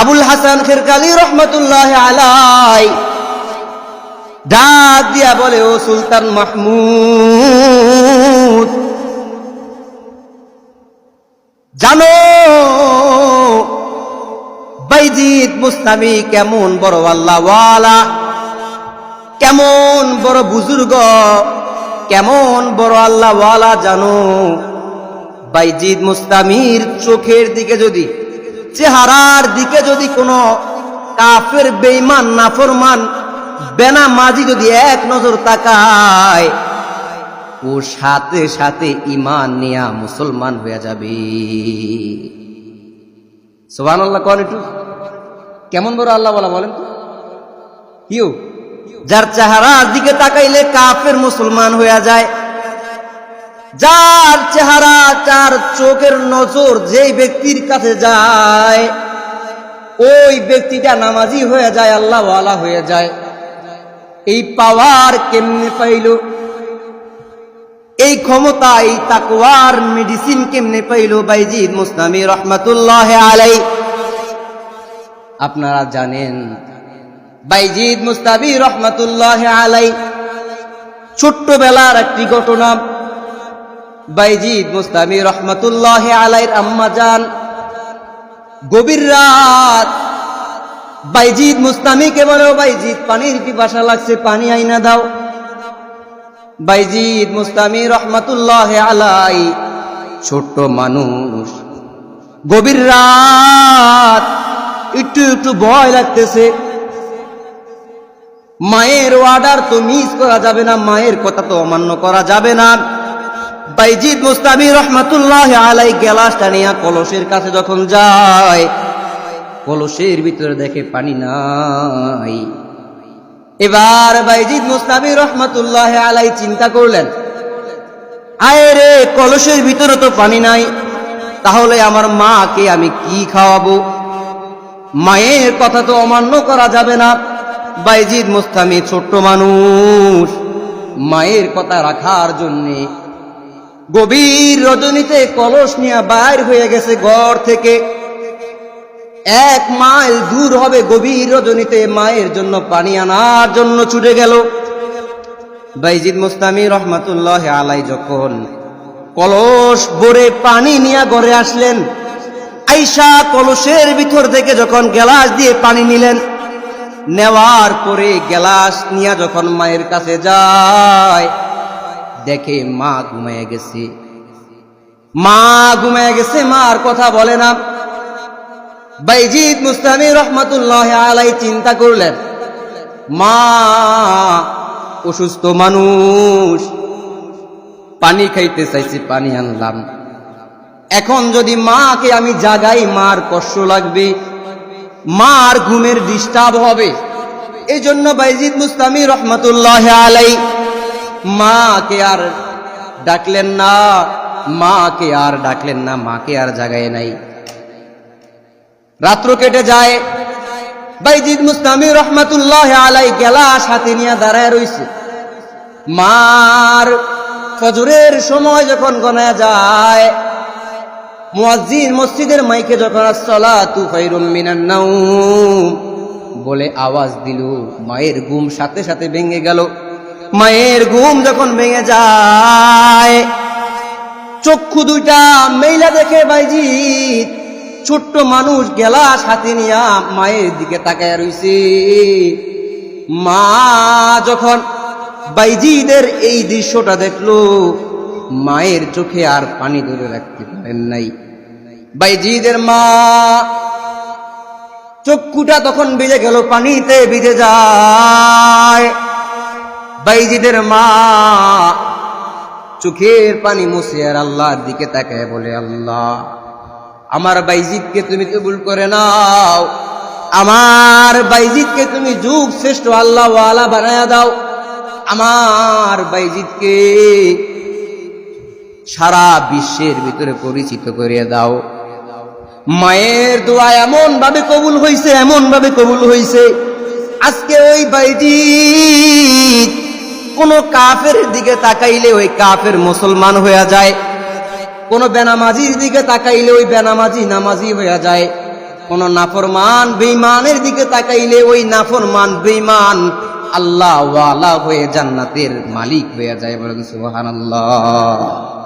আবুল হাসান খেরকালি রহমতুল্লাহ আলাই ডাক দিয়া বলে, ও সুলতান মাহমুদ, জানো বাইজিদ মুস্তামি কেমন বড় আল্লাহওয়ালা, কেমন বড় বুজুর্গ, কেমন বড় আল্লাহওয়ালা জানো? বাইজিদ মুস্তামির চোখের দিকে যদি, চেহারার দিকে যদি কোনো কাফের বেঈমান নাফরমান বেনামাজি যদি এক নজর তাকায়, ও সাথে সাথে ঈমান নিয়া মুসলমান হয়ে যাবে। সুবহানাল্লাহ। কোন একটু কেমন বড় আল্লাহ বলা বলেন তো? কিউ যার চেহারার দিকে তাকাইলে কাফের মুসলমান হয়ে যায়, যার চেহারা, যার চোখের নজর যেই ব্যক্তির কাছে যায়, ওই ব্যক্তিটা নামাজি হয়ে যায়, আল্লাহওয়ালা হয়ে যায়। এই পাওয়ার কেমনে পাইল, এই ক্ষমতা, এই তাকওয়ার মেডিসিন কেমনে পাইল বাইজিদ মুস্তামি রহমাতুল্লাহ আলাই? আপনারা জানেন বাইজিদ মুস্তামি রহমাতুল্লাহ আলাই ছোট্টবেলার একটি ঘটনা। বাইজিদ মুস্তামি রহমাতুল্লাহ আলাইর আম্মা জান গভীর রাত বাইজিদ মুস্তামিকে বলে, ও বাইজিদ পানির পিপাসা লাগছে, পানি আইনা দাও। বাইজিদ মুস্তামি রহমাতুল্লাহ আলাই ছোট্ট মানুষ, গভীর রাত, একটু একটু ভয় লাগতেছে। মায়ের অর্ডার তো মিস করা যাবে না, মায়ের কথা তো অমান্য করা যাবে না। বাইজিদ মুস্তামি রহমাতুল্লাহ আলাই গ্লাসটা নিয়ে কলসের কাছে যখন যায়, কলসের ভিতরে দেখে পানি নাই। এবার বাইজিদ মুস্তামি রহমাতুল্লাহ আলাই চিন্তা করলেন, আয় রে, কলসের ভিতরে তো পানি নাই, তাহলে আমার মাকে আমি কি খাওয়াবো? মায়ের কথা তো অমান্য করা যাবে না। বাইজিদ মুস্তামি ছোট্ট মানুষ, মায়ের কথা রাখার জন্যে গভীর রজনীতে কলস নিয়ে বাইর হয়ে গেছে ঘর থেকে। 1 মাইল দূর হবে, গভীর রজনীতে মায়ের জন্য পানি আনার জন্য ছুটে গেল। বাইজিদ মুস্তামি রহমাতুল্লাহ আলাই যখন কলস ভরে পানি নিয়ে ঘরে আসলেন, আইসা কলসের ভিতর থেকে যখন গ্লাস দিয়ে পানি নিলেন, নেওয়ার পরে গ্লাস নিয়ে যখন মায়ের কাছে যায়, দেখে মা ঘুমিয়ে গেছে। মা ঘুমিয়ে গেছে, মার কথা বলে না। বাইজিদ মুস্তামি রহমাতুল্লাহ আলাই চিন্তা করলেন, মা অসুস্থ মানুষ, পানি খাইতে চাইছে, পানি আনলাম, এখন যদি মাকে আমি জাগাই মার কষ্ট লাগবে, মার ঘুমের ডিস্টার্ব হবে। এই জন্য বাইজিদ মুস্তামি রহমাতুল্লাহ আলাই মাকে আর ডাকলেন না, মাকে আর ডাকলেন না, মাকে আর জাগায় নাই। রাত্র কেটে যায়, বাইজিদ মুস্তামি রহমাতুল্লাহ আলাই গ্লাস হাতে নিয়ে দাঁড়ায় রইছে। মার ফজরের সময় যখন গণা যায়, মুয়াজ্জিন মসজিদের মাইকে যখন আসসালাতু খায়রুম মিনান নাওম বলে আওয়াজ দিল, মায়ের ঘুম সাথে সাথে ভেঙে গেল। মায়ের ঘুম যখন ভেঙে যায়, চক্ষু দুইটা মেইলা দেখে বাইজিদ ছোট্ট মানুষ গ্লাস হাতে নিয়া মায়ের দিকে তাকায় রইছে। মা যখন বাইজিদের এই দৃশ্যটা দেখলো, মায়ের চোখে আর পানি ধরে রাখতে পারেন নাই। বাইজিদের মা চক্ষুটা তখন ভিজে গেল, পানিতে ভিজে যায়। বাইজিদের মা চোখের পানি মুছে আর আল্লাহর দিকে তাকায় বলে, আল্লাহ, আমার বাইজিদকে তুমি কবুল করে নাও, আমার বাইজিদকে তুমি যুগ শ্রেষ্ঠ আল্লাহওয়ালা বানায়া দাও, আমার বাইজিদকে সারা বিশ্বের ভিতরে পরিচিত করিয়ে দাও। মায়ের দোয়া এমন ভাবে কবুল হইছে, এমন ভাবে কবুল হইছে, আজকে ওই বাইজিদ কোন কাফের দিকে তাকাইলে ওই কাফের মুসলমান হয়ে যায়, কোন বেনামাজির দিকে তাকাইলে ওই বেনামাজি নামাজি হয়ে যায়। কোন নাফরমান বেঈমানের দিকে তাকাইলে ওই নাফরমান বেঈমান আল্লাহ ওয়ালা হয়ে জান্নাতের মালিক হয়ে যায়। বলেন সুবহানাল্লাহ।